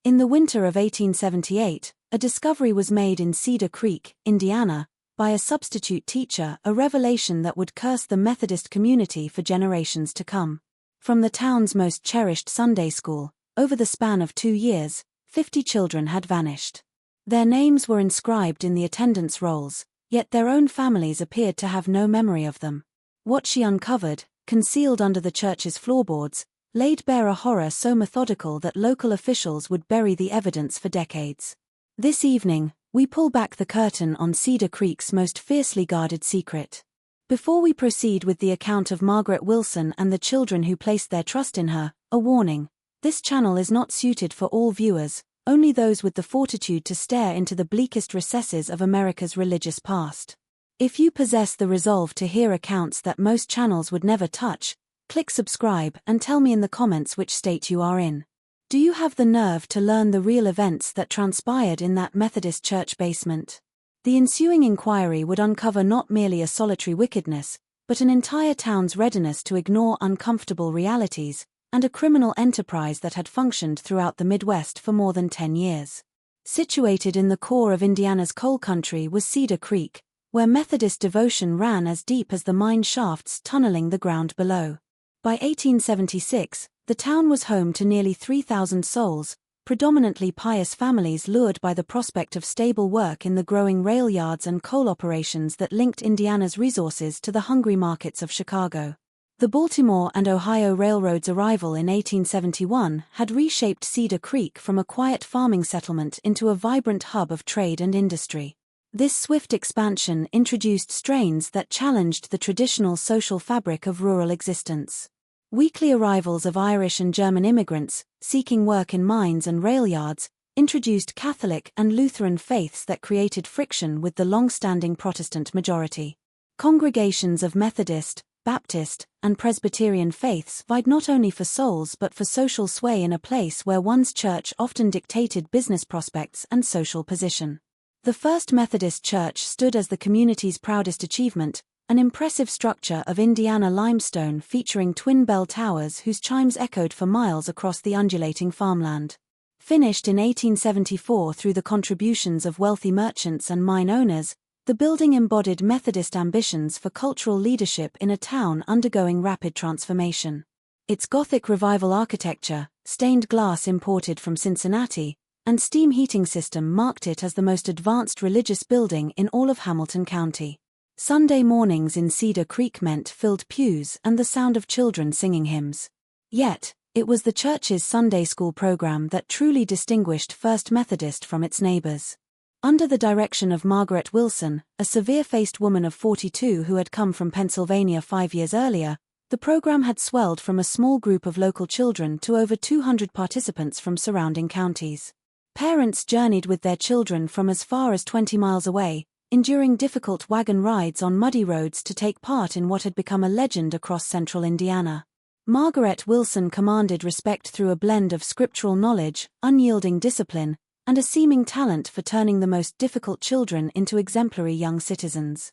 In the winter of 1878, a discovery was made in Cedar Creek, Indiana, by a substitute teacher, a revelation that would curse the Methodist community for generations to come. From the town's most cherished Sunday school, over the span of 2 years, 50 children had vanished. Their names were inscribed in the attendance rolls, yet their own families appeared to have no memory of them. What she uncovered, concealed under the church's floorboards, laid bare a horror so methodical that local officials would bury the evidence for decades. This evening, we pull back the curtain on Cedar Creek's most fiercely guarded secret. Before we proceed with the account of Margaret Wilson and the children who placed their trust in her, a warning: this channel is not suited for all viewers, only those with the fortitude to stare into the bleakest recesses of America's religious past. If you possess the resolve to hear accounts that most channels would never touch, click subscribe and tell me in the comments which state you are in. Do you have the nerve to learn the real events that transpired in that Methodist church basement? The ensuing inquiry would uncover not merely a solitary wickedness, but an entire town's readiness to ignore uncomfortable realities, and a criminal enterprise that had functioned throughout the Midwest for more than 10 years. Situated in the core of Indiana's coal country was Cedar Creek, where Methodist devotion ran as deep as the mine shafts tunneling the ground below. By 1876, the town was home to nearly 3,000 souls, predominantly pious families lured by the prospect of stable work in the growing rail yards and coal operations that linked Indiana's resources to the hungry markets of Chicago. The Baltimore and Ohio Railroad's arrival in 1871 had reshaped Cedar Creek from a quiet farming settlement into a vibrant hub of trade and industry. This swift expansion introduced strains that challenged the traditional social fabric of rural existence. Weekly arrivals of Irish and German immigrants, seeking work in mines and rail yards, introduced Catholic and Lutheran faiths that created friction with the long-standing Protestant majority. Congregations of Methodist, Baptist, and Presbyterian faiths vied not only for souls but for social sway in a place where one's church often dictated business prospects and social position. The First Methodist Church stood as the community's proudest achievement, an impressive structure of Indiana limestone featuring twin bell towers whose chimes echoed for miles across the undulating farmland. Finished in 1874 through the contributions of wealthy merchants and mine owners, the building embodied Methodist ambitions for cultural leadership in a town undergoing rapid transformation. Its Gothic Revival architecture, stained glass imported from Cincinnati, and steam heating system marked it as the most advanced religious building in all of Hamilton County. Sunday mornings in Cedar Creek meant filled pews and the sound of children singing hymns. Yet, it was the church's Sunday school program that truly distinguished First Methodist from its neighbors. Under the direction of Margaret Wilson, a severe-faced woman of 42 who had come from Pennsylvania 5 years earlier, the program had swelled from a small group of local children to over 200 participants from surrounding counties. Parents journeyed with their children from as far as 20 miles away, enduring difficult wagon rides on muddy roads to take part in what had become a legend across central Indiana. Margaret Wilson commanded respect through a blend of scriptural knowledge, unyielding discipline, and a seeming talent for turning the most difficult children into exemplary young citizens.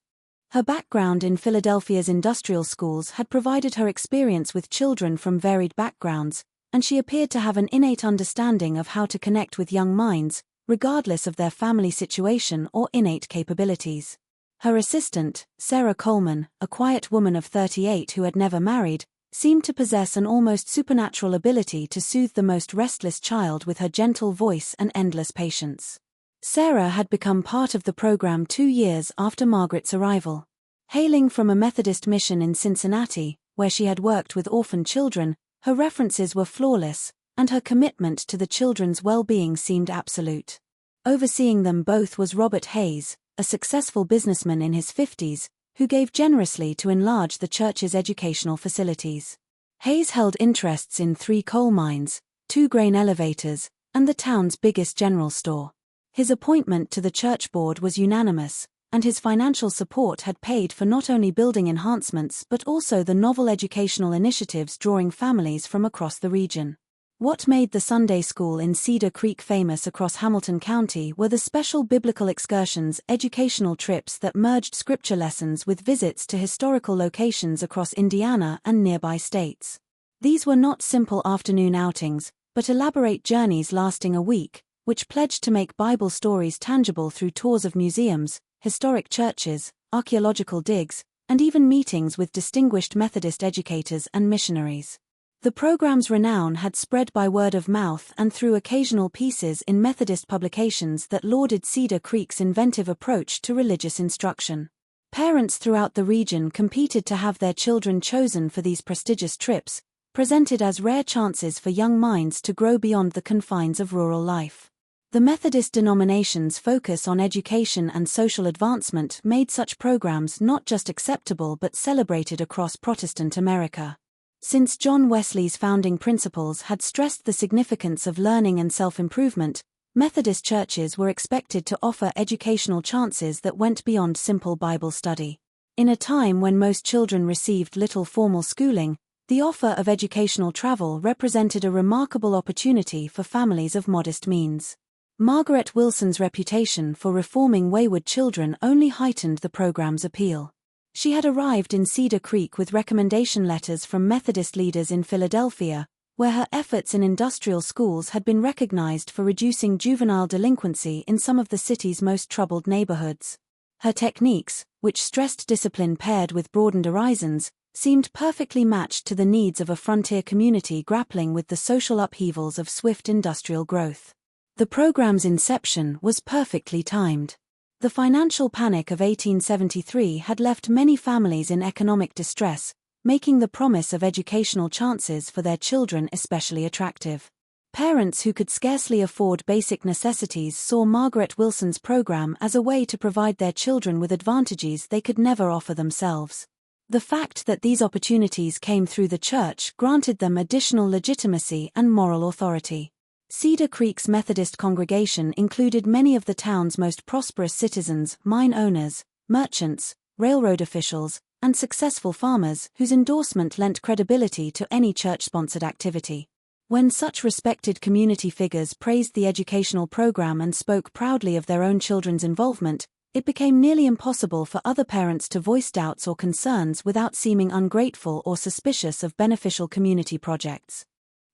Her background in Philadelphia's industrial schools had provided her experience with children from varied backgrounds, and she appeared to have an innate understanding of how to connect with young minds, regardless of their family situation or innate capabilities. Her assistant, Sarah Coleman, a quiet woman of 38 who had never married, seemed to possess an almost supernatural ability to soothe the most restless child with her gentle voice and endless patience. Sarah had become part of the program 2 years after Margaret's arrival. Hailing from a Methodist mission in Cincinnati, where she had worked with orphan children, her references were flawless, and her commitment to the children's well-being seemed absolute. Overseeing them both was Robert Hayes, a successful businessman in his 50s, who gave generously to enlarge the church's educational facilities. Hayes held interests in 3 coal mines, 2 grain elevators, and the town's biggest general store. His appointment to the church board was unanimous, and his financial support had paid for not only building enhancements but also the novel educational initiatives drawing families from across the region. What made the Sunday school in Cedar Creek famous across Hamilton County were the special biblical excursions, educational trips that merged scripture lessons with visits to historical locations across Indiana and nearby states. These were not simple afternoon outings, but elaborate journeys lasting a week, which pledged to make Bible stories tangible through tours of museums, historic churches, archaeological digs, and even meetings with distinguished Methodist educators and missionaries. The program's renown had spread by word of mouth and through occasional pieces in Methodist publications that lauded Cedar Creek's inventive approach to religious instruction. Parents throughout the region competed to have their children chosen for these prestigious trips, presented as rare chances for young minds to grow beyond the confines of rural life. The Methodist denomination's focus on education and social advancement made such programs not just acceptable but celebrated across Protestant America. Since John Wesley's founding principles had stressed the significance of learning and self-improvement, Methodist churches were expected to offer educational chances that went beyond simple Bible study. In a time when most children received little formal schooling, the offer of educational travel represented a remarkable opportunity for families of modest means. Margaret Wilson's reputation for reforming wayward children only heightened the program's appeal. She had arrived in Cedar Creek with recommendation letters from Methodist leaders in Philadelphia, where her efforts in industrial schools had been recognized for reducing juvenile delinquency in some of the city's most troubled neighborhoods. Her techniques, which stressed discipline paired with broadened horizons, seemed perfectly matched to the needs of a frontier community grappling with the social upheavals of swift industrial growth. The program's inception was perfectly timed. The financial panic of 1873 had left many families in economic distress, making the promise of educational chances for their children especially attractive. Parents who could scarcely afford basic necessities saw Margaret Wilson's program as a way to provide their children with advantages they could never offer themselves. The fact that these opportunities came through the church granted them additional legitimacy and moral authority. Cedar Creek's Methodist congregation included many of the town's most prosperous citizens, mine owners, merchants, railroad officials, and successful farmers whose endorsement lent credibility to any church-sponsored activity. When such respected community figures praised the educational program and spoke proudly of their own children's involvement, it became nearly impossible for other parents to voice doubts or concerns without seeming ungrateful or suspicious of beneficial community projects.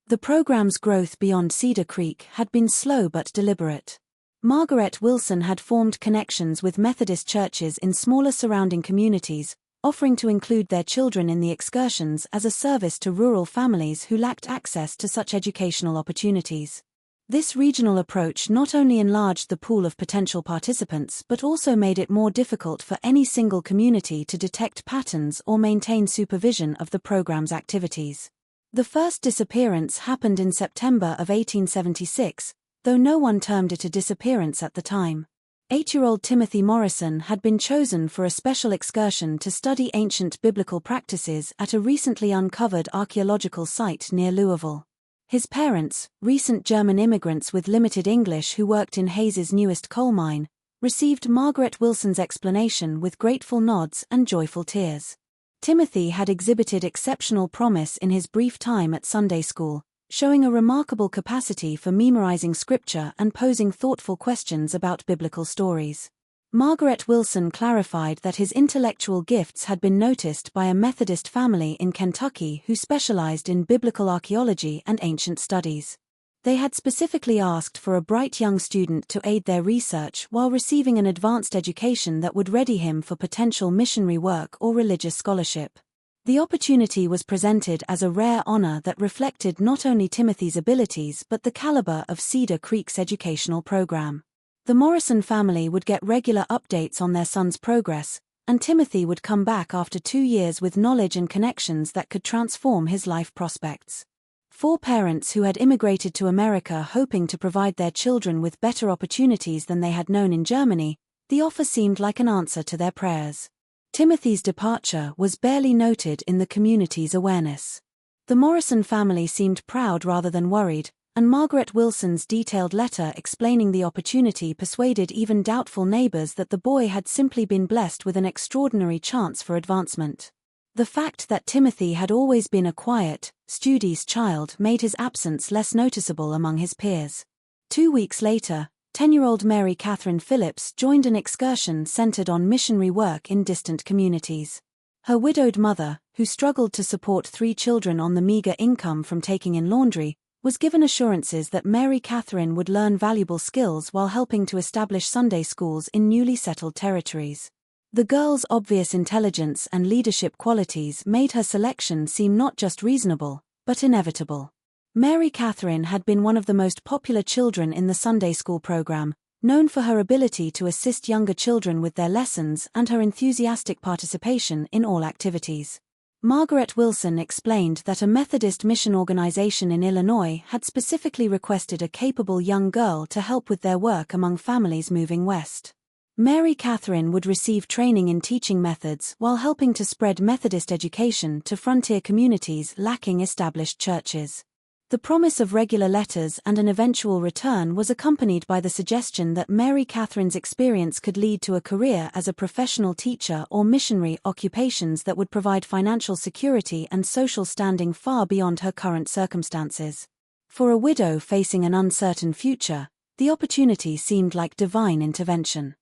The program's growth beyond Cedar Creek had been slow but deliberate. Margaret Wilson had formed connections with Methodist churches in smaller surrounding communities, offering to include their children in the excursions as a service to rural families who lacked access to such educational opportunities. This regional approach not only enlarged the pool of potential participants but also made it more difficult for any single community to detect patterns or maintain supervision of the program's activities. The first disappearance happened in September of 1876, though no one termed it a disappearance at the time. 8-year-old Timothy Morrison had been chosen for a special excursion to study ancient biblical practices at a recently uncovered archaeological site near Louisville. His parents, recent German immigrants with limited English who worked in Hayes's newest coal mine, received Margaret Wilson's explanation with grateful nods and joyful tears. Timothy had exhibited exceptional promise in his brief time at Sunday school, showing a remarkable capacity for memorizing scripture and posing thoughtful questions about biblical stories. Margaret Wilson clarified that his intellectual gifts had been noticed by a Methodist family in Kentucky who specialized in biblical archaeology and ancient studies. They had specifically asked for a bright young student to aid their research while receiving an advanced education that would ready him for potential missionary work or religious scholarship. The opportunity was presented as a rare honor that reflected not only Timothy's abilities but the caliber of Cedar Creek's educational program. The Morrison family would get regular updates on their son's progress, and Timothy would come back after 2 years with knowledge and connections that could transform his life prospects. For parents who had immigrated to America hoping to provide their children with better opportunities than they had known in Germany, the offer seemed like an answer to their prayers. Timothy's departure was barely noted in the community's awareness. The Morrison family seemed proud rather than worried, and Margaret Wilson's detailed letter explaining the opportunity persuaded even doubtful neighbors that the boy had simply been blessed with an extraordinary chance for advancement. The fact that Timothy had always been a quiet, studious child made his absence less noticeable among his peers. 2 weeks later, 10-year-old Mary Catherine Phillips joined an excursion centered on missionary work in distant communities. Her widowed mother, who struggled to support 3 children on the meager income from taking in laundry, was given assurances that Mary Catherine would learn valuable skills while helping to establish Sunday schools in newly settled territories. The girl's obvious intelligence and leadership qualities made her selection seem not just reasonable, but inevitable. Mary Catherine had been one of the most popular children in the Sunday school program, known for her ability to assist younger children with their lessons and her enthusiastic participation in all activities. Margaret Wilson explained that a Methodist mission organization in Illinois had specifically requested a capable young girl to help with their work among families moving west. Mary Catherine would receive training in teaching methods while helping to spread Methodist education to frontier communities lacking established churches. The promise of regular letters and an eventual return was accompanied by the suggestion that Mary Catherine's experience could lead to a career as a professional teacher or missionary, occupations that would provide financial security and social standing far beyond her current circumstances. For a widow facing an uncertain future, the opportunity seemed like divine intervention.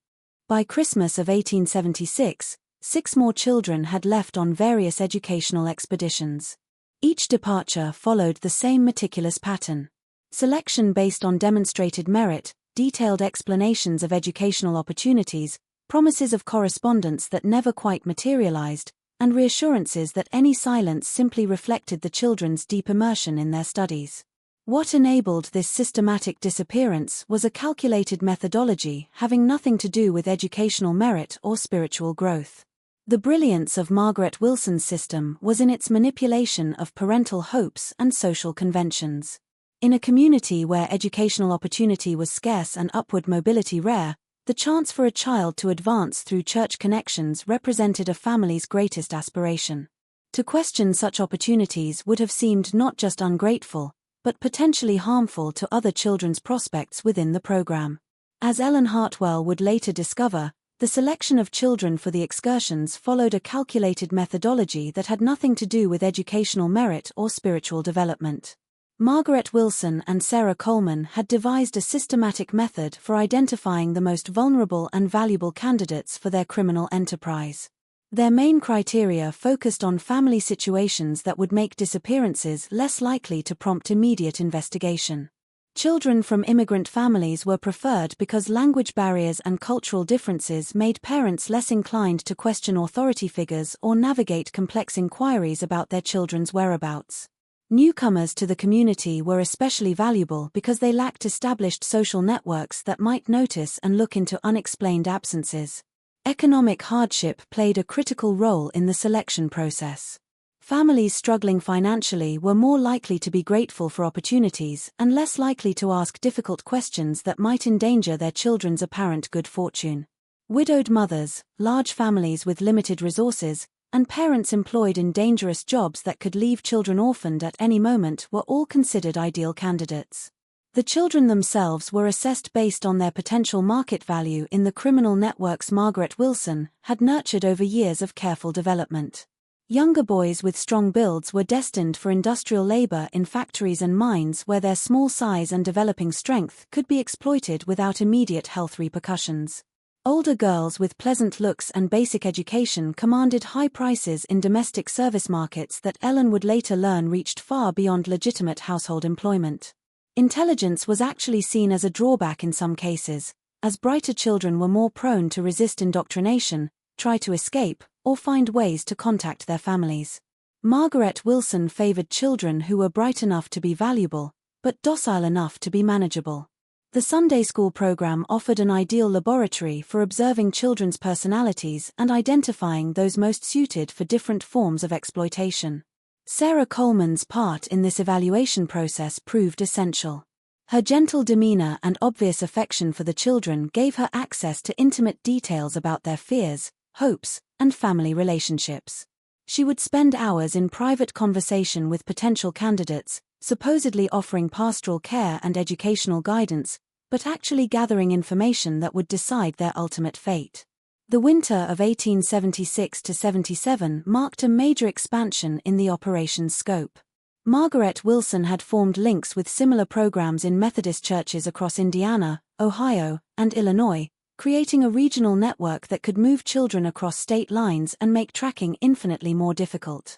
By Christmas of 1876, 6 more children had left on various educational expeditions. Each departure followed the same meticulous pattern. Selection based on demonstrated merit, detailed explanations of educational opportunities, promises of correspondence that never quite materialized, and reassurances that any silence simply reflected the children's deep immersion in their studies. What enabled this systematic disappearance was a calculated methodology having nothing to do with educational merit or spiritual growth. The brilliance of Margaret Wilson's system was in its manipulation of parental hopes and social conventions. In a community where educational opportunity was scarce and upward mobility rare, the chance for a child to advance through church connections represented a family's greatest aspiration. To question such opportunities would have seemed not just ungrateful, but potentially harmful to other children's prospects within the program. As Ellen Hartwell would later discover, the selection of children for the excursions followed a calculated methodology that had nothing to do with educational merit or spiritual development. Margaret Wilson and Sarah Coleman had devised a systematic method for identifying the most vulnerable and valuable candidates for their criminal enterprise. Their main criteria focused on family situations that would make disappearances less likely to prompt immediate investigation. Children from immigrant families were preferred because language barriers and cultural differences made parents less inclined to question authority figures or navigate complex inquiries about their children's whereabouts. Newcomers to the community were especially valuable because they lacked established social networks that might notice and look into unexplained absences. Economic hardship played a critical role in the selection process. Families struggling financially were more likely to be grateful for opportunities and less likely to ask difficult questions that might endanger their children's apparent good fortune. Widowed mothers, large families with limited resources, and parents employed in dangerous jobs that could leave children orphaned at any moment were all considered ideal candidates. The children themselves were assessed based on their potential market value in the criminal networks Margaret Wilson had nurtured over years of careful development. Younger boys with strong builds were destined for industrial labor in factories and mines where their small size and developing strength could be exploited without immediate health repercussions. Older girls with pleasant looks and basic education commanded high prices in domestic service markets that Ellen would later learn reached far beyond legitimate household employment. Intelligence was actually seen as a drawback in some cases, as brighter children were more prone to resist indoctrination, try to escape, or find ways to contact their families. Margaret Wilson favored children who were bright enough to be valuable, but docile enough to be manageable. The Sunday school program offered an ideal laboratory for observing children's personalities and identifying those most suited for different forms of exploitation. Sarah Coleman's part in this evaluation process proved essential. Her gentle demeanor and obvious affection for the children gave her access to intimate details about their fears, hopes, and family relationships. She would spend hours in private conversation with potential candidates, supposedly offering pastoral care and educational guidance, but actually gathering information that would decide their ultimate fate. The winter of 1876–77 marked a major expansion in the operation's scope. Margaret Wilson had formed links with similar programs in Methodist churches across Indiana, Ohio, and Illinois, creating a regional network that could move children across state lines and make tracking infinitely more difficult.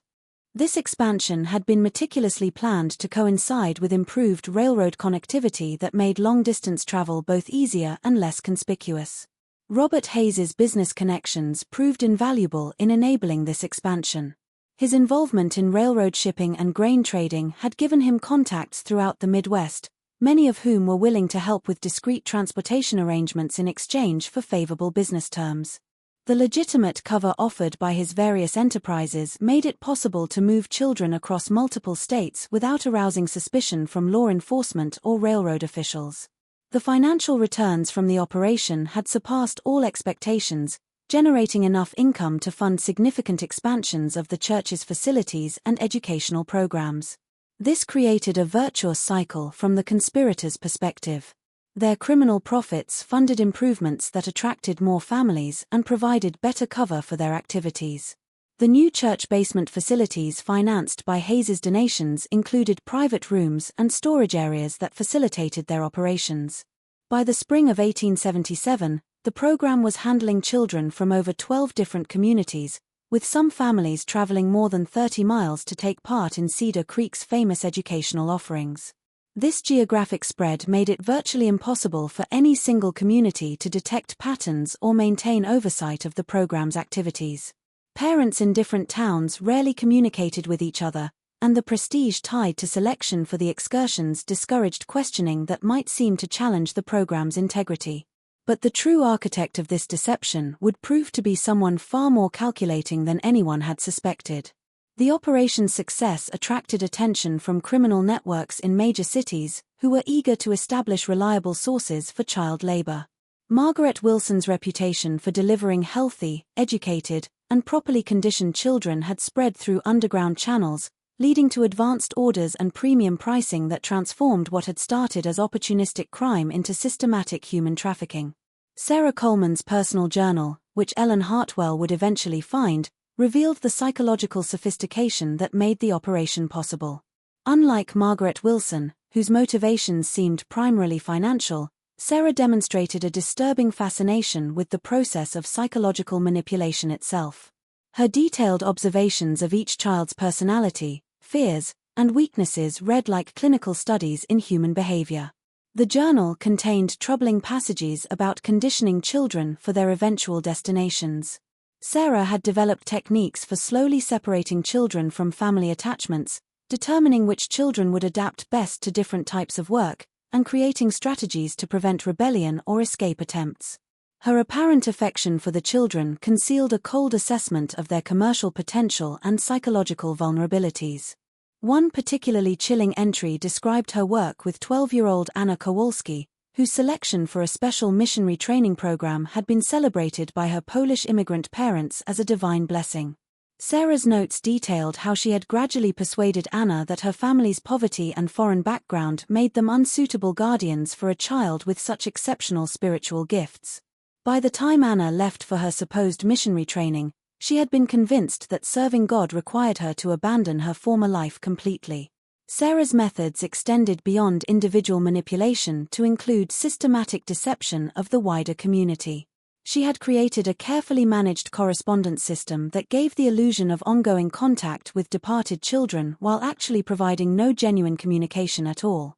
This expansion had been meticulously planned to coincide with improved railroad connectivity that made long-distance travel both easier and less conspicuous. Robert Hayes's business connections proved invaluable in enabling this expansion. His involvement in railroad shipping and grain trading had given him contacts throughout the Midwest, many of whom were willing to help with discreet transportation arrangements in exchange for favorable business terms. The legitimate cover offered by his various enterprises made it possible to move children across multiple states without arousing suspicion from law enforcement or railroad officials. The financial returns from the operation had surpassed all expectations, generating enough income to fund significant expansions of the church's facilities and educational programs. This created a virtuous cycle from the conspirators' perspective. Their criminal profits funded improvements that attracted more families and provided better cover for their activities. The new church basement facilities financed by Hayes's donations included private rooms and storage areas that facilitated their operations. By the spring of 1877, the program was handling children from over 12 different communities, with some families traveling more than 30 miles to take part in Cedar Creek's famous educational offerings. This geographic spread made it virtually impossible for any single community to detect patterns or maintain oversight of the program's activities. Parents in different towns rarely communicated with each other, and the prestige tied to selection for the excursions discouraged questioning that might seem to challenge the program's integrity. But the true architect of this deception would prove to be someone far more calculating than anyone had suspected. The operation's success attracted attention from criminal networks in major cities, who were eager to establish reliable sources for child labor. Margaret Wilson's reputation for delivering healthy, educated, and properly conditioned children had spread through underground channels, leading to advanced orders and premium pricing that transformed what had started as opportunistic crime into systematic human trafficking. Sarah Coleman's personal journal, which Ellen Hartwell would eventually find, revealed the psychological sophistication that made the operation possible. Unlike Margaret Wilson, whose motivations seemed primarily financial, Sarah demonstrated a disturbing fascination with the process of psychological manipulation itself. Her detailed observations of each child's personality, fears, and weaknesses read like clinical studies in human behavior. The journal contained troubling passages about conditioning children for their eventual destinations. Sarah had developed techniques for slowly separating children from family attachments, determining which children would adapt best to different types of work, and creating strategies to prevent rebellion or escape attempts. Her apparent affection for the children concealed a cold assessment of their commercial potential and psychological vulnerabilities. One particularly chilling entry described her work with 12-year-old Anna Kowalski, whose selection for a special missionary training program had been celebrated by her Polish immigrant parents as a divine blessing. Sarah's notes detailed how she had gradually persuaded Anna that her family's poverty and foreign background made them unsuitable guardians for a child with such exceptional spiritual gifts. By the time Anna left for her supposed missionary training, she had been convinced that serving God required her to abandon her former life completely. Sarah's methods extended beyond individual manipulation to include systematic deception of the wider community. She had created a carefully managed correspondence system that gave the illusion of ongoing contact with departed children while actually providing no genuine communication at all.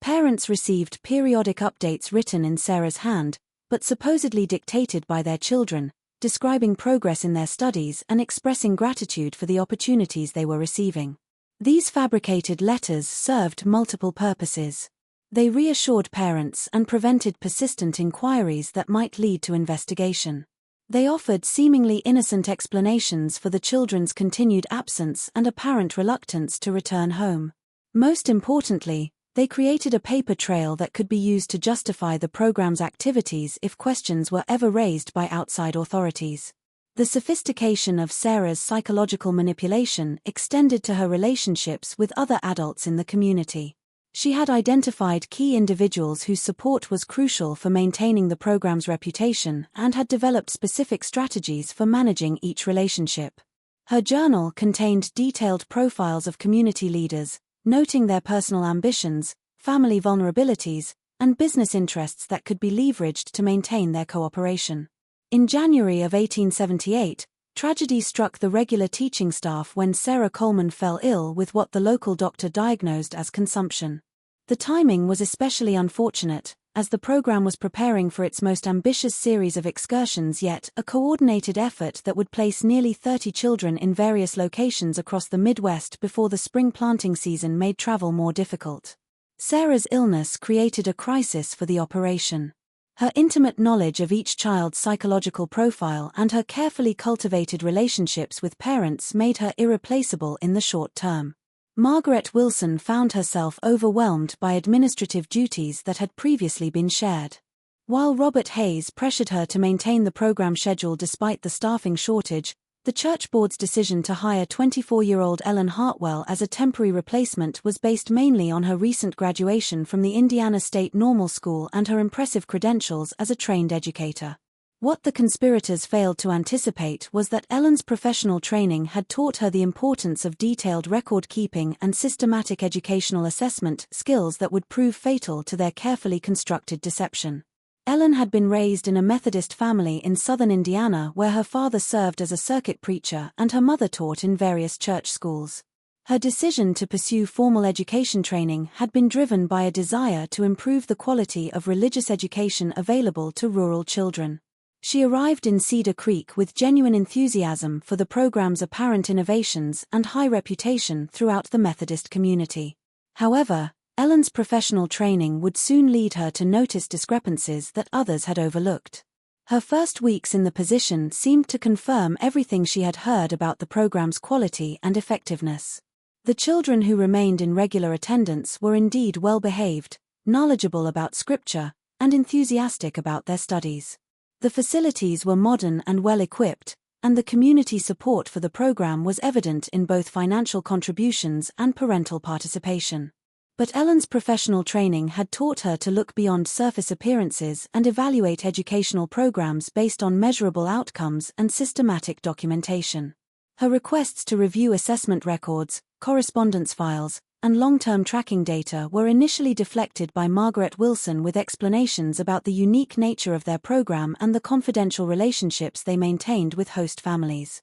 Parents received periodic updates written in Sarah's hand, but supposedly dictated by their children, describing progress in their studies and expressing gratitude for the opportunities they were receiving. These fabricated letters served multiple purposes. They reassured parents and prevented persistent inquiries that might lead to investigation. They offered seemingly innocent explanations for the children's continued absence and apparent reluctance to return home. Most importantly, they created a paper trail that could be used to justify the program's activities if questions were ever raised by outside authorities. The sophistication of Sarah's psychological manipulation extended to her relationships with other adults in the community. She had identified key individuals whose support was crucial for maintaining the program's reputation and had developed specific strategies for managing each relationship. Her journal contained detailed profiles of community leaders, noting their personal ambitions, family vulnerabilities, and business interests that could be leveraged to maintain their cooperation. In January of 1878, Tragedy struck the regular teaching staff when Sarah Coleman fell ill with what the local doctor diagnosed as consumption. The timing was especially unfortunate, as the program was preparing for its most ambitious series of excursions yet, a coordinated effort that would place nearly 30 children in various locations across the Midwest before the spring planting season made travel more difficult. Sarah's illness created a crisis for the operation. Her intimate knowledge of each child's psychological profile and her carefully cultivated relationships with parents made her irreplaceable in the short term. Margaret Wilson found herself overwhelmed by administrative duties that had previously been shared. While Robert Hayes pressured her to maintain the program schedule despite the staffing shortage, the church board's decision to hire 24-year-old Ellen Hartwell as a temporary replacement was based mainly on her recent graduation from the Indiana State Normal School and her impressive credentials as a trained educator. What the conspirators failed to anticipate was that Ellen's professional training had taught her the importance of detailed record-keeping and systematic educational assessment skills that would prove fatal to their carefully constructed deception. Ellen had been raised in a Methodist family in southern Indiana where her father served as a circuit preacher and her mother taught in various church schools. Her decision to pursue formal education training had been driven by a desire to improve the quality of religious education available to rural children. She arrived in Cedar Creek with genuine enthusiasm for the program's apparent innovations and high reputation throughout the Methodist community. However, Ellen's professional training would soon lead her to notice discrepancies that others had overlooked. Her first weeks in the position seemed to confirm everything she had heard about the program's quality and effectiveness. The children who remained in regular attendance were indeed well-behaved, knowledgeable about scripture, and enthusiastic about their studies. The facilities were modern and well-equipped, and the community support for the program was evident in both financial contributions and parental participation. But Ellen's professional training had taught her to look beyond surface appearances and evaluate educational programs based on measurable outcomes and systematic documentation. Her requests to review assessment records, correspondence files, and long-term tracking data were initially deflected by Margaret Wilson with explanations about the unique nature of their program and the confidential relationships they maintained with host families.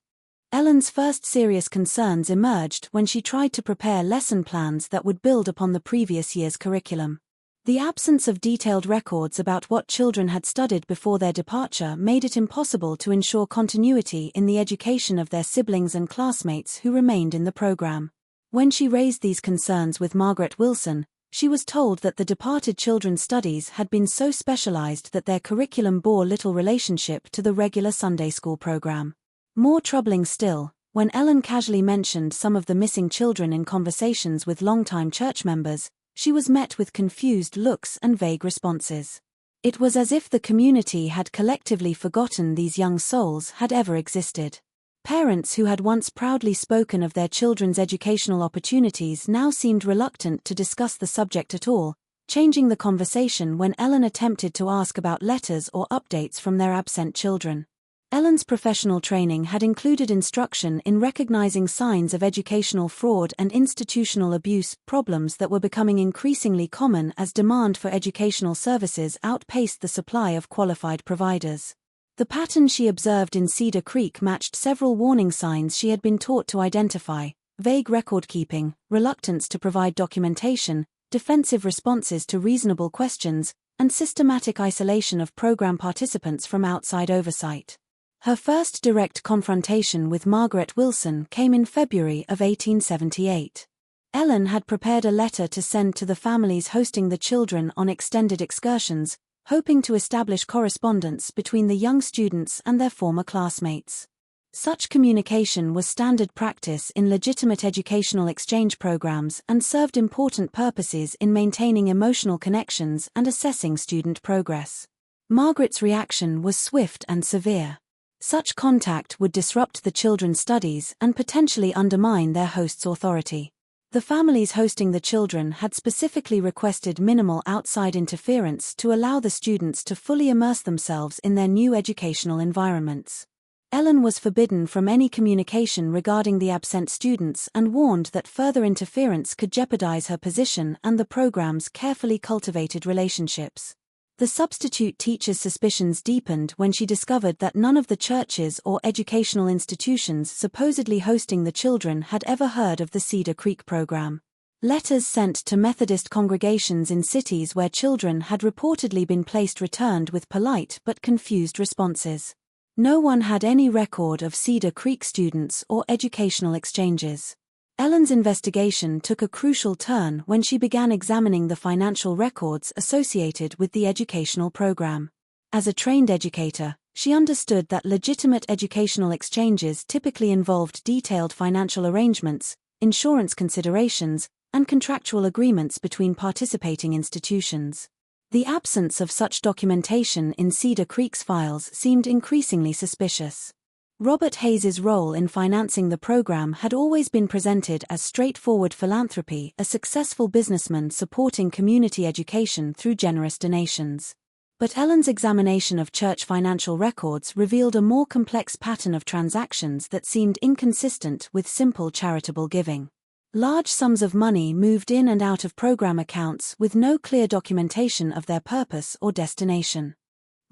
Ellen's first serious concerns emerged when she tried to prepare lesson plans that would build upon the previous year's curriculum. The absence of detailed records about what children had studied before their departure made it impossible to ensure continuity in the education of their siblings and classmates who remained in the program. When she raised these concerns with Margaret Wilson, she was told that the departed children's studies had been so specialized that their curriculum bore little relationship to the regular Sunday school program. More troubling still, when Ellen casually mentioned some of the missing children in conversations with longtime church members, she was met with confused looks and vague responses. It was as if the community had collectively forgotten these young souls had ever existed. Parents who had once proudly spoken of their children's educational opportunities now seemed reluctant to discuss the subject at all, changing the conversation when Ellen attempted to ask about letters or updates from their absent children. Ellen's professional training had included instruction in recognizing signs of educational fraud and institutional abuse, problems that were becoming increasingly common as demand for educational services outpaced the supply of qualified providers. The pattern she observed in Cedar Creek matched several warning signs she had been taught to identify: vague record-keeping, reluctance to provide documentation, defensive responses to reasonable questions, and systematic isolation of program participants from outside oversight. Her first direct confrontation with Margaret Wilson came in February of 1878. Ellen had prepared a letter to send to the families hosting the children on extended excursions, hoping to establish correspondence between the young students and their former classmates. Such communication was standard practice in legitimate educational exchange programs and served important purposes in maintaining emotional connections and assessing student progress. Margaret's reaction was swift and severe. Such contact would disrupt the children's studies and potentially undermine their host's authority. The families hosting the children had specifically requested minimal outside interference to allow the students to fully immerse themselves in their new educational environments. Ellen was forbidden from any communication regarding the absent students and warned that further interference could jeopardize her position and the program's carefully cultivated relationships. The substitute teacher's suspicions deepened when she discovered that none of the churches or educational institutions supposedly hosting the children had ever heard of the Cedar Creek program. Letters sent to Methodist congregations in cities where children had reportedly been placed returned with polite but confused responses. No one had any record of Cedar Creek students or educational exchanges. Ellen's investigation took a crucial turn when she began examining the financial records associated with the educational program. As a trained educator, she understood that legitimate educational exchanges typically involved detailed financial arrangements, insurance considerations, and contractual agreements between participating institutions. The absence of such documentation in Cedar Creek's files seemed increasingly suspicious. Robert Hayes's role in financing the program had always been presented as straightforward philanthropy, a successful businessman supporting community education through generous donations. But Ellen's examination of church financial records revealed a more complex pattern of transactions that seemed inconsistent with simple charitable giving. Large sums of money moved in and out of program accounts with no clear documentation of their purpose or destination.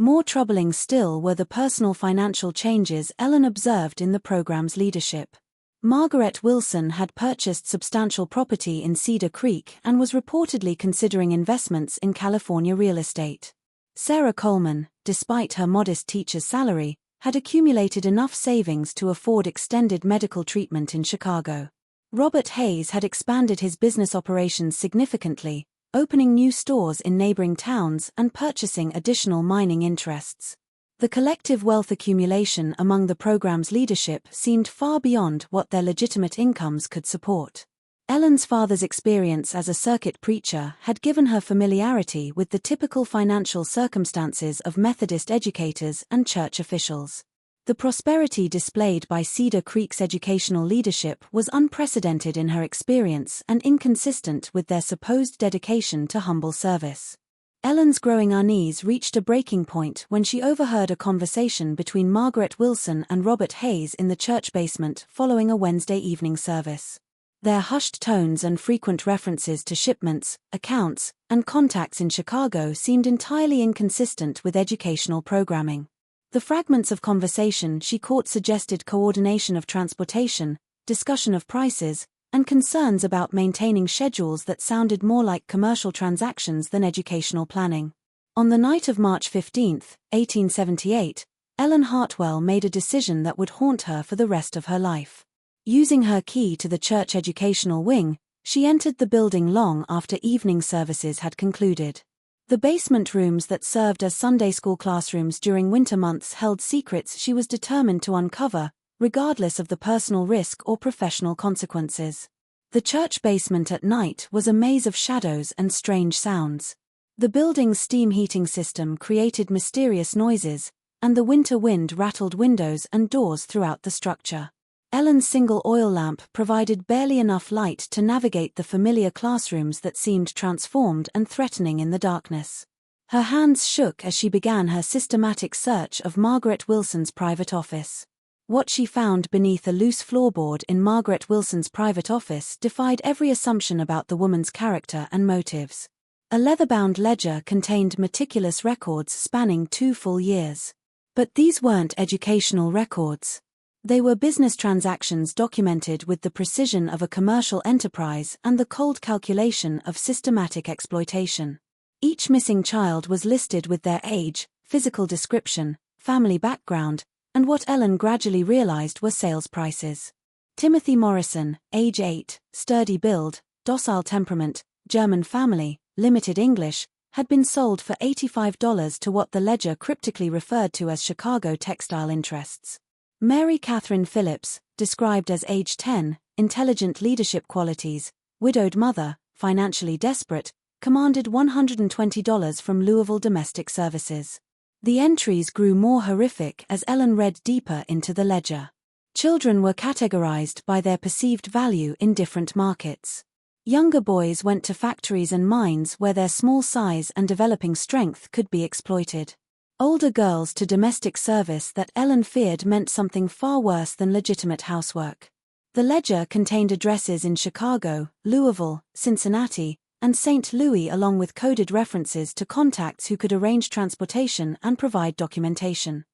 More troubling still were the personal financial changes Ellen observed in the program's leadership. Margaret Wilson had purchased substantial property in Cedar Creek and was reportedly considering investments in California real estate. Sarah Coleman, despite her modest teacher's salary, had accumulated enough savings to afford extended medical treatment in Chicago. Robert Hayes had expanded his business operations significantly, opening new stores in neighboring towns and purchasing additional mining interests. The collective wealth accumulation among the program's leadership seemed far beyond what their legitimate incomes could support. Ellen's father's experience as a circuit preacher had given her familiarity with the typical financial circumstances of Methodist educators and church officials. The prosperity displayed by Cedar Creek's educational leadership was unprecedented in her experience and inconsistent with their supposed dedication to humble service. Ellen's growing unease reached a breaking point when she overheard a conversation between Margaret Wilson and Robert Hayes in the church basement following a Wednesday evening service. Their hushed tones and frequent references to shipments, accounts, and contacts in Chicago seemed entirely inconsistent with educational programming. The fragments of conversation she caught suggested coordination of transportation, discussion of prices, and concerns about maintaining schedules that sounded more like commercial transactions than educational planning. On the night of March 15, 1878, Ellen Hartwell made a decision that would haunt her for the rest of her life. Using her key to the church educational wing, she entered the building long after evening services had concluded. The basement rooms that served as Sunday school classrooms during winter months held secrets she was determined to uncover, regardless of the personal risk or professional consequences. The church basement at night was a maze of shadows and strange sounds. The building's steam heating system created mysterious noises, and the winter wind rattled windows and doors throughout the structure. Ellen's single oil lamp provided barely enough light to navigate the familiar classrooms that seemed transformed and threatening in the darkness. Her hands shook as she began her systematic search of Margaret Wilson's private office. What she found beneath a loose floorboard in Margaret Wilson's private office defied every assumption about the woman's character and motives. A leather-bound ledger contained meticulous records spanning 2 full years. But these weren't educational records. They were business transactions documented with the precision of a commercial enterprise and the cold calculation of systematic exploitation. Each missing child was listed with their age, physical description, family background, and what Ellen gradually realized were sales prices. Timothy Morrison, age 8, sturdy build, docile temperament, German family, limited English, had been sold for $85 to what the ledger cryptically referred to as Chicago textile interests. Mary Catherine Phillips, described as age 10, intelligent leadership qualities, widowed mother, financially desperate, commanded $120 from Louisville Domestic Services. The entries grew more horrific as Ellen read deeper into the ledger. Children were categorized by their perceived value in different markets. Younger boys went to factories and mines where their small size and developing strength could be exploited. Older girls to domestic service that Ellen feared meant something far worse than legitimate housework. The ledger contained addresses in Chicago, Louisville, Cincinnati, and St. Louis, along with coded references to contacts who could arrange transportation and provide documentation.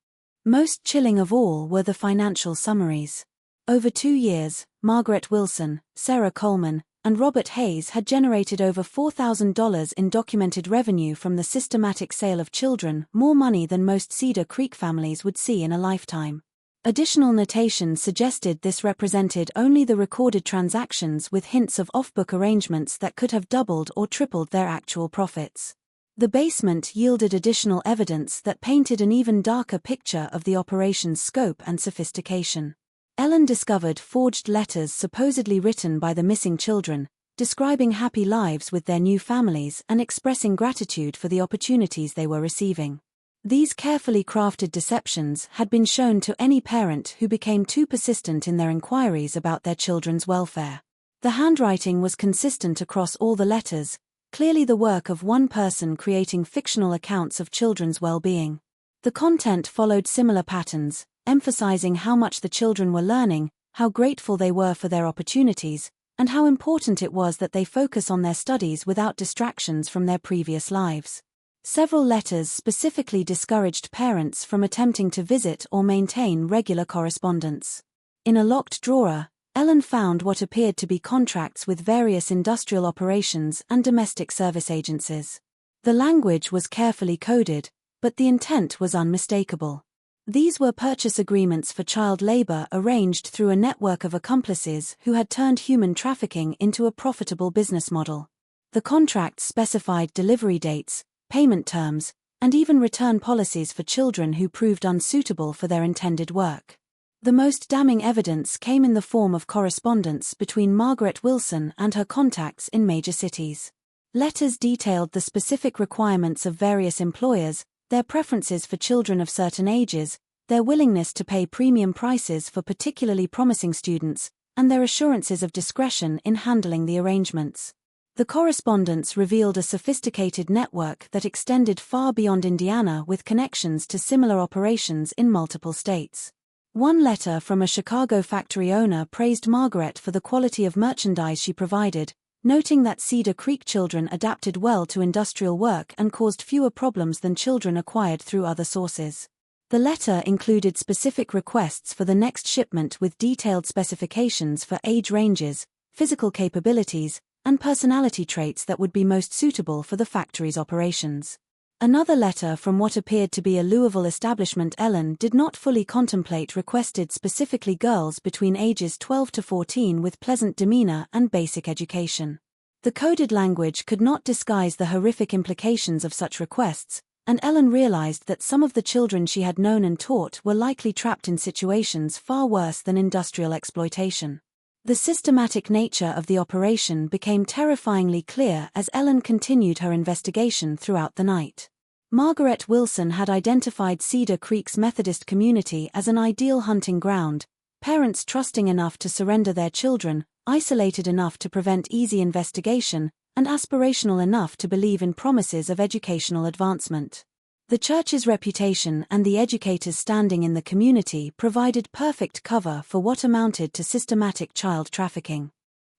Most chilling of all were the financial summaries. Over 2 years, Margaret Wilson, Sarah Coleman, and Robert Hayes had generated over $4,000 in documented revenue from the systematic sale of children, more money than most Cedar Creek families would see in a lifetime. Additional notation suggested this represented only the recorded transactions, with hints of off-book arrangements that could have doubled or tripled their actual profits. The basement yielded additional evidence that painted an even darker picture of the operation's scope and sophistication. Ellen discovered forged letters supposedly written by the missing children, describing happy lives with their new families and expressing gratitude for the opportunities they were receiving. These carefully crafted deceptions had been shown to any parent who became too persistent in their inquiries about their children's welfare. The handwriting was consistent across all the letters, clearly the work of one person creating fictional accounts of children's well-being. The content followed similar patterns, emphasizing how much the children were learning, how grateful they were for their opportunities, and how important it was that they focus on their studies without distractions from their previous lives. Several letters specifically discouraged parents from attempting to visit or maintain regular correspondence. In a locked drawer, Ellen found what appeared to be contracts with various industrial operations and domestic service agencies. The language was carefully coded, but the intent was unmistakable. These were purchase agreements for child labor arranged through a network of accomplices who had turned human trafficking into a profitable business model. The contracts specified delivery dates, payment terms, and even return policies for children who proved unsuitable for their intended work. The most damning evidence came in the form of correspondence between Margaret Wilson and her contacts in major cities. Letters detailed the specific requirements of various employers, their preferences for children of certain ages, their willingness to pay premium prices for particularly promising students, and their assurances of discretion in handling the arrangements. The correspondence revealed a sophisticated network that extended far beyond Indiana, with connections to similar operations in multiple states. One letter from a Chicago factory owner praised Margaret for the quality of merchandise she provided, noting that Cedar Creek children adapted well to industrial work and caused fewer problems than children acquired through other sources. The letter included specific requests for the next shipment with detailed specifications for age ranges, physical capabilities, and personality traits that would be most suitable for the factory's operations. Another letter from what appeared to be a Louisville establishment Ellen did not fully contemplate requested specifically girls between ages 12 to 14 with pleasant demeanor and basic education. The coded language could not disguise the horrific implications of such requests, and Ellen realized that some of the children she had known and taught were likely trapped in situations far worse than industrial exploitation. The systematic nature of the operation became terrifyingly clear as Ellen continued her investigation throughout the night. Margaret Wilson had identified Cedar Creek's Methodist community as an ideal hunting ground, parents trusting enough to surrender their children, isolated enough to prevent easy investigation, and aspirational enough to believe in promises of educational advancement. The church's reputation and the educators' standing in the community provided perfect cover for what amounted to systematic child trafficking.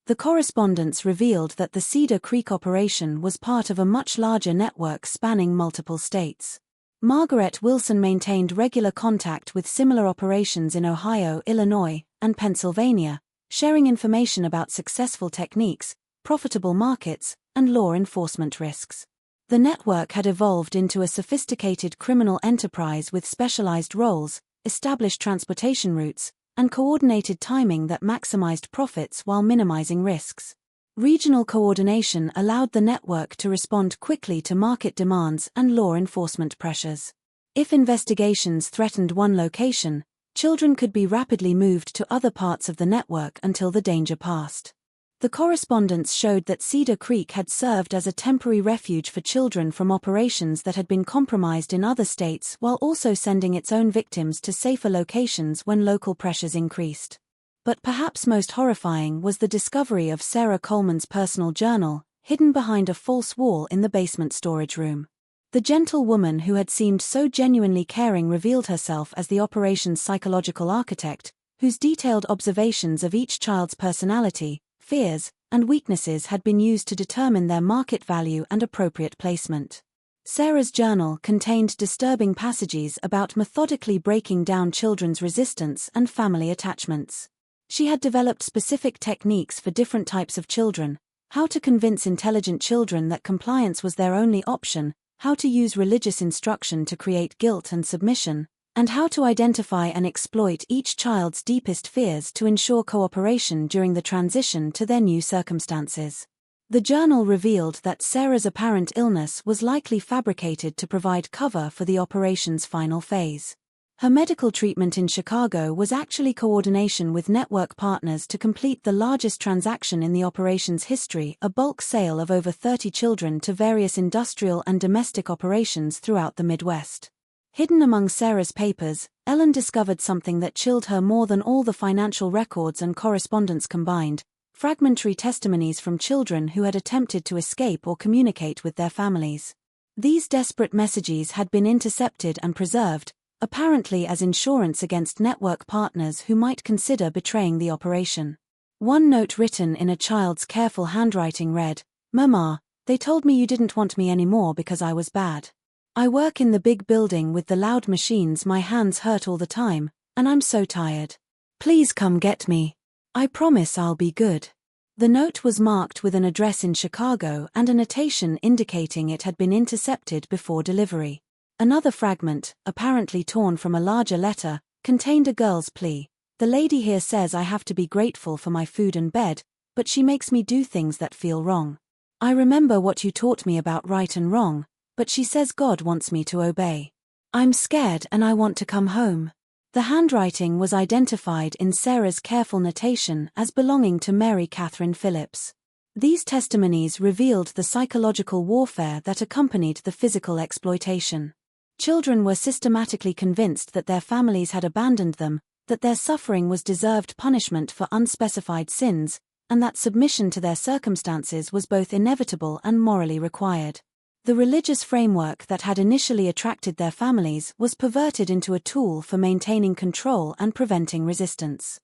The correspondence revealed that the Cedar Creek operation was part of a much larger network spanning multiple states. Margaret Wilson maintained regular contact with similar operations in Ohio, Illinois, and Pennsylvania, sharing information about successful techniques, profitable markets, and law enforcement risks. The network had evolved into a sophisticated criminal enterprise with specialized roles, established transportation routes, and coordinated timing that maximized profits while minimizing risks. Regional coordination allowed the network to respond quickly to market demands and law enforcement pressures. If investigations threatened one location, children could be rapidly moved to other parts of the network until the danger passed. The correspondence showed that Cedar Creek had served as a temporary refuge for children from operations that had been compromised in other states, while also sending its own victims to safer locations when local pressures increased. But perhaps most horrifying was the discovery of Sarah Coleman's personal journal, hidden behind a false wall in the basement storage room. The gentle woman who had seemed so genuinely caring revealed herself as the operation's psychological architect, whose detailed observations of each child's personality, fears, and weaknesses had been used to determine their market value and appropriate placement. Sarah's journal contained disturbing passages about methodically breaking down children's resistance and family attachments. She had developed specific techniques for different types of children: how to convince intelligent children that compliance was their only option, how to use religious instruction to create guilt and submission, and how to identify and exploit each child's deepest fears to ensure cooperation during the transition to their new circumstances. The journal revealed that Sarah's apparent illness was likely fabricated to provide cover for the operation's final phase. Her medical treatment in Chicago was actually coordination with network partners to complete the largest transaction in the operation's history, a bulk sale of over 30 children to various industrial and domestic operations throughout the Midwest. Hidden among Sarah's papers, Ellen discovered something that chilled her more than all the financial records and correspondence combined: fragmentary testimonies from children who had attempted to escape or communicate with their families. These desperate messages had been intercepted and preserved, apparently as insurance against network partners who might consider betraying the operation. One note written in a child's careful handwriting read, "Mama, they told me you didn't want me anymore because I was bad. I work in the big building with the loud machines, my hands hurt all the time, and I'm so tired. Please come get me. I promise I'll be good." The note was marked with an address in Chicago and a notation indicating it had been intercepted before delivery. Another fragment, apparently torn from a larger letter, contained a girl's plea: "The lady here says I have to be grateful for my food and bed, but she makes me do things that feel wrong. I remember what you taught me about right and wrong, but she says God wants me to obey. I'm scared and I want to come home." The handwriting was identified in Sarah's careful notation as belonging to Mary Catherine Phillips. These testimonies revealed the psychological warfare that accompanied the physical exploitation. Children were systematically convinced that their families had abandoned them, that their suffering was deserved punishment for unspecified sins, and that submission to their circumstances was both inevitable and morally required. The religious framework that had initially attracted their families was perverted into a tool for maintaining control and preventing resistance.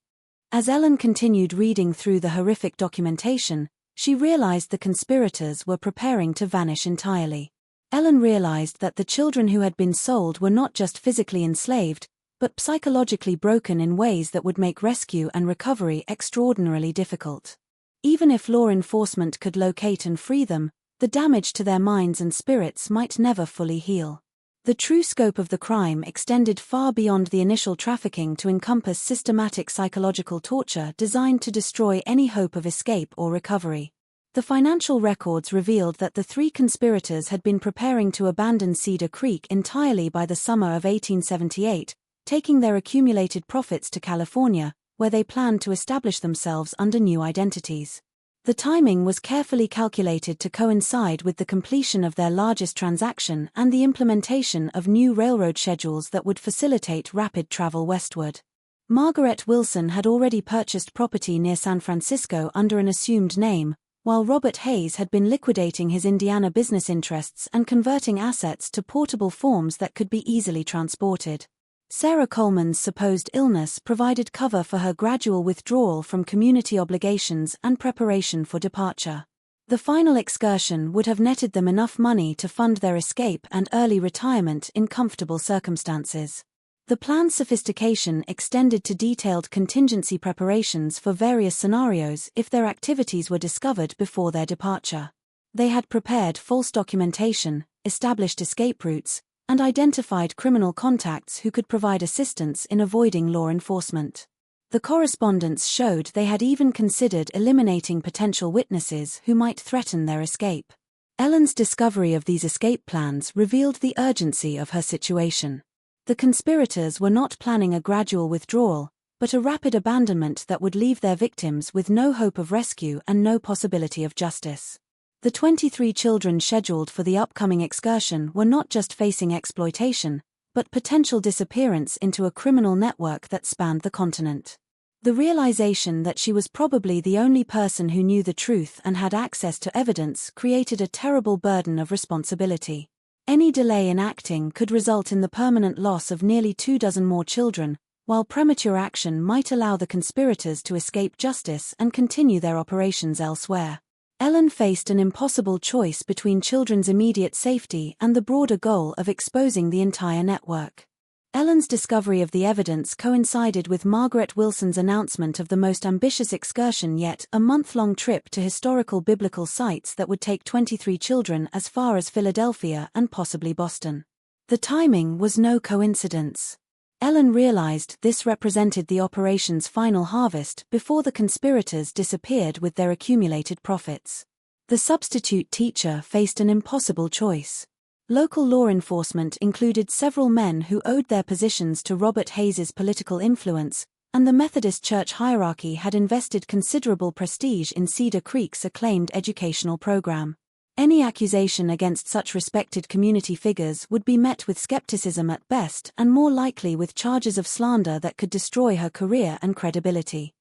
As Ellen continued reading through the horrific documentation, she realized the conspirators were preparing to vanish entirely. Ellen realized that the children who had been sold were not just physically enslaved, but psychologically broken in ways that would make rescue and recovery extraordinarily difficult. Even if law enforcement could locate and free them, the damage to their minds and spirits might never fully heal. The true scope of the crime extended far beyond the initial trafficking to encompass systematic psychological torture designed to destroy any hope of escape or recovery. The financial records revealed that the three conspirators had been preparing to abandon Cedar Creek entirely by the summer of 1878, taking their accumulated profits to California, where they planned to establish themselves under new identities. The timing was carefully calculated to coincide with the completion of their largest transaction and the implementation of new railroad schedules that would facilitate rapid travel westward. Margaret Wilson had already purchased property near San Francisco under an assumed name, while Robert Hayes had been liquidating his Indiana business interests and converting assets to portable forms that could be easily transported. Sarah Coleman's supposed illness provided cover for her gradual withdrawal from community obligations and preparation for departure. The final excursion would have netted them enough money to fund their escape and early retirement in comfortable circumstances. The plan's sophistication extended to detailed contingency preparations for various scenarios if their activities were discovered before their departure. They had prepared false documentation, established escape routes, and identified criminal contacts who could provide assistance in avoiding law enforcement. The correspondence showed they had even considered eliminating potential witnesses who might threaten their escape. Ellen's discovery of these escape plans revealed the urgency of her situation. The conspirators were not planning a gradual withdrawal, but a rapid abandonment that would leave their victims with no hope of rescue and no possibility of justice. The 23 children scheduled for the upcoming excursion were not just facing exploitation, but potential disappearance into a criminal network that spanned the continent. The realization that she was probably the only person who knew the truth and had access to evidence created a terrible burden of responsibility. Any delay in acting could result in the permanent loss of nearly 24 more children, while premature action might allow the conspirators to escape justice and continue their operations elsewhere. Ellen faced an impossible choice between children's immediate safety and the broader goal of exposing the entire network. Ellen's discovery of the evidence coincided with Margaret Wilson's announcement of the most ambitious excursion yet, a month-long trip to historical biblical sites that would take 23 children as far as Philadelphia and possibly Boston. The timing was no coincidence. Ellen realized this represented the operation's final harvest before the conspirators disappeared with their accumulated profits. The substitute teacher faced an impossible choice. Local law enforcement included several men who owed their positions to Robert Hayes's political influence, and the Methodist Church hierarchy had invested considerable prestige in Cedar Creek's acclaimed educational program. Any accusation against such respected community figures would be met with skepticism at best and more likely with charges of slander that could destroy her career and credibility.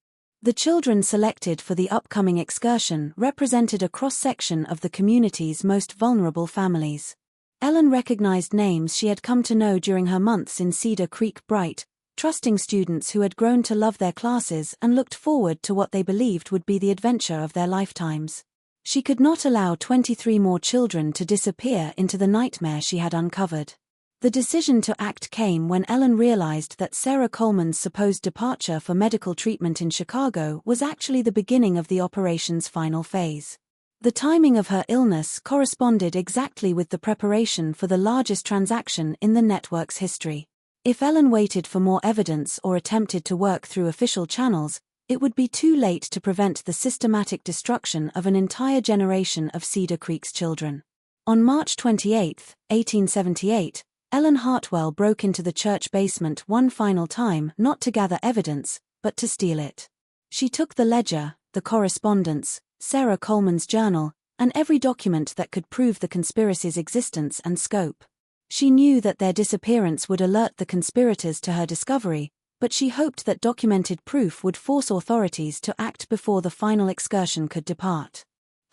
The children selected for the upcoming excursion represented a cross-section of the community's most vulnerable families. Ellen recognized names she had come to know during her months in Cedar Creek: bright, trusting students who had grown to love their classes and looked forward to what they believed would be the adventure of their lifetimes. She could not allow 23 more children to disappear into the nightmare she had uncovered. The decision to act came when Ellen realized that Sarah Coleman's supposed departure for medical treatment in Chicago was actually the beginning of the operation's final phase. The timing of her illness corresponded exactly with the preparation for the largest transaction in the network's history. If Ellen waited for more evidence or attempted to work through official channels, it would be too late to prevent the systematic destruction of an entire generation of Cedar Creek's children. On March 28, 1878, Ellen Hartwell broke into the church basement one final time, not to gather evidence, but to steal it. She took the ledger, the correspondence, Sarah Coleman's journal, and every document that could prove the conspiracy's existence and scope. She knew that their disappearance would alert the conspirators to her discovery, but she hoped that documented proof would force authorities to act before the final excursion could depart.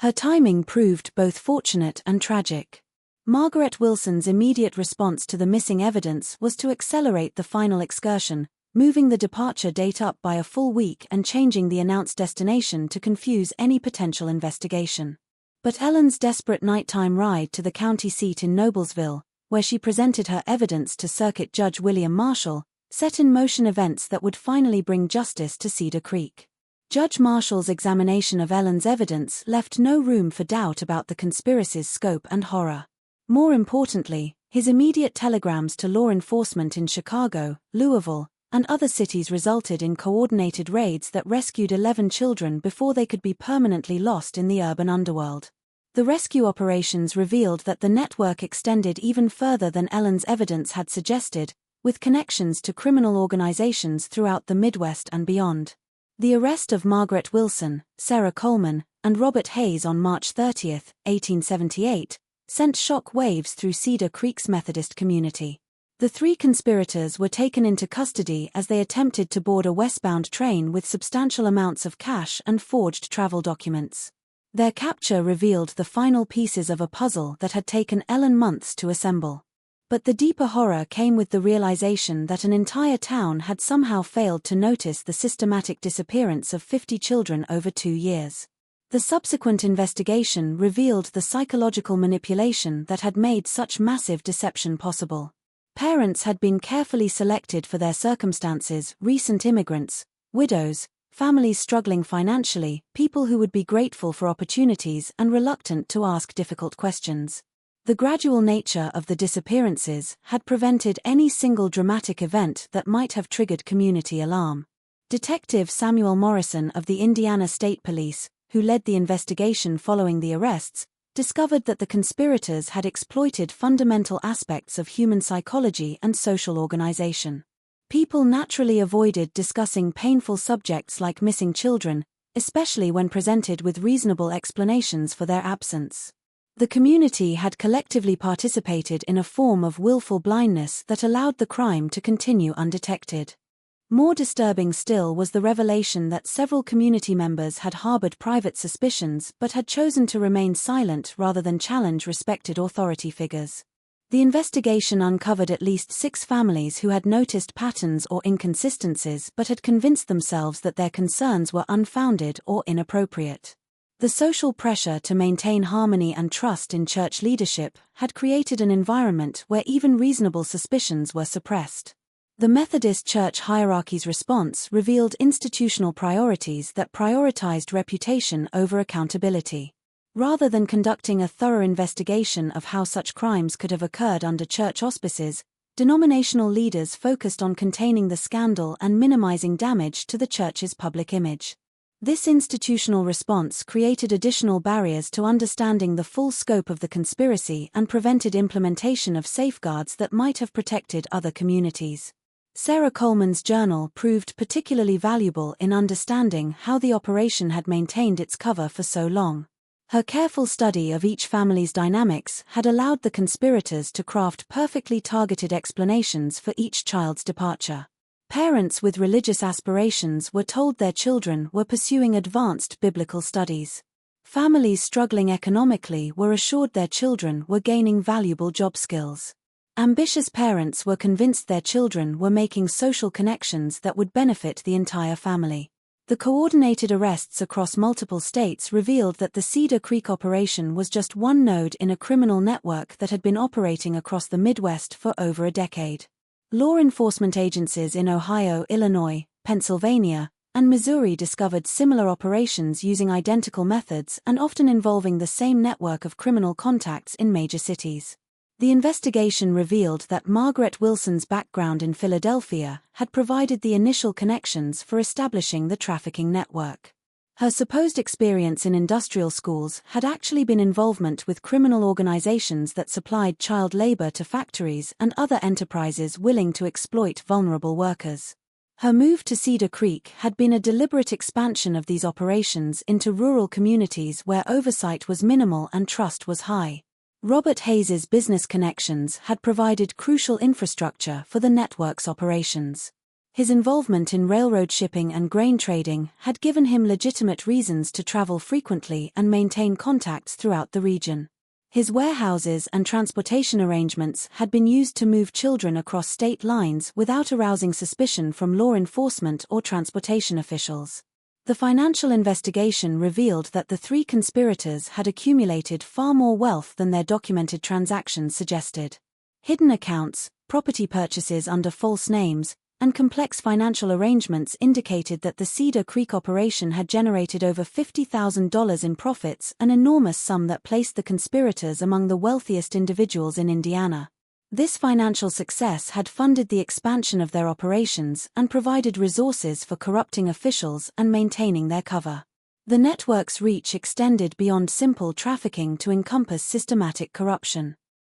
Her timing proved both fortunate and tragic. Margaret Wilson's immediate response to the missing evidence was to accelerate the final excursion, moving the departure date up by a full week and changing the announced destination to confuse any potential investigation. But Ellen's desperate nighttime ride to the county seat in Noblesville, where she presented her evidence to Circuit Judge William Marshall, set in motion events that would finally bring justice to Cedar Creek. Judge Marshall's examination of Ellen's evidence left no room for doubt about the conspiracy's scope and horror. More importantly, his immediate telegrams to law enforcement in Chicago, Louisville, and other cities resulted in coordinated raids that rescued 11 children before they could be permanently lost in the urban underworld. The rescue operations revealed that the network extended even further than Ellen's evidence had suggested, with connections to criminal organizations throughout the Midwest and beyond. The arrest of Margaret Wilson, Sarah Coleman, and Robert Hayes on March 30, 1878, sent shock waves through Cedar Creek's Methodist community. The three conspirators were taken into custody as they attempted to board a westbound train with substantial amounts of cash and forged travel documents. Their capture revealed the final pieces of a puzzle that had taken Ellen months to assemble. But the deeper horror came with the realization that an entire town had somehow failed to notice the systematic disappearance of 50 children over 2 years. The subsequent investigation revealed the psychological manipulation that had made such massive deception possible. Parents had been carefully selected for their circumstances: recent immigrants, widows, families struggling financially, people who would be grateful for opportunities and reluctant to ask difficult questions. The gradual nature of the disappearances had prevented any single dramatic event that might have triggered community alarm. Detective Samuel Morrison of the Indiana State Police, who led the investigation following the arrests, discovered that the conspirators had exploited fundamental aspects of human psychology and social organization. People naturally avoided discussing painful subjects like missing children, especially when presented with reasonable explanations for their absence. The community had collectively participated in a form of willful blindness that allowed the crime to continue undetected. More disturbing still was the revelation that several community members had harbored private suspicions but had chosen to remain silent rather than challenge respected authority figures. The investigation uncovered at least 6 families who had noticed patterns or inconsistencies but had convinced themselves that their concerns were unfounded or inappropriate. The social pressure to maintain harmony and trust in church leadership had created an environment where even reasonable suspicions were suppressed. The Methodist Church hierarchy's response revealed institutional priorities that prioritized reputation over accountability. Rather than conducting a thorough investigation of how such crimes could have occurred under church auspices, denominational leaders focused on containing the scandal and minimizing damage to the church's public image. This institutional response created additional barriers to understanding the full scope of the conspiracy and prevented implementation of safeguards that might have protected other communities. Sarah Coleman's journal proved particularly valuable in understanding how the operation had maintained its cover for so long. Her careful study of each family's dynamics had allowed the conspirators to craft perfectly targeted explanations for each child's departure. Parents with religious aspirations were told their children were pursuing advanced biblical studies. Families struggling economically were assured their children were gaining valuable job skills. Ambitious parents were convinced their children were making social connections that would benefit the entire family. The coordinated arrests across multiple states revealed that the Cedar Creek operation was just one node in a criminal network that had been operating across the Midwest for over a decade. Law enforcement agencies in Ohio, Illinois, Pennsylvania, and Missouri discovered similar operations using identical methods and often involving the same network of criminal contacts in major cities. The investigation revealed that Margaret Wilson's background in Philadelphia had provided the initial connections for establishing the trafficking network. Her supposed experience in industrial schools had actually been involvement with criminal organizations that supplied child labor to factories and other enterprises willing to exploit vulnerable workers. Her move to Cedar Creek had been a deliberate expansion of these operations into rural communities where oversight was minimal and trust was high. Robert Hayes's business connections had provided crucial infrastructure for the network's operations. His involvement in railroad shipping and grain trading had given him legitimate reasons to travel frequently and maintain contacts throughout the region. His warehouses and transportation arrangements had been used to move children across state lines without arousing suspicion from law enforcement or transportation officials. The financial investigation revealed that the 3 conspirators had accumulated far more wealth than their documented transactions suggested. Hidden accounts, property purchases under false names, and complex financial arrangements indicated that the Cedar Creek operation had generated over $50,000 in profits, an enormous sum that placed the conspirators among the wealthiest individuals in Indiana. This financial success had funded the expansion of their operations and provided resources for corrupting officials and maintaining their cover. The network's reach extended beyond simple trafficking to encompass systematic corruption.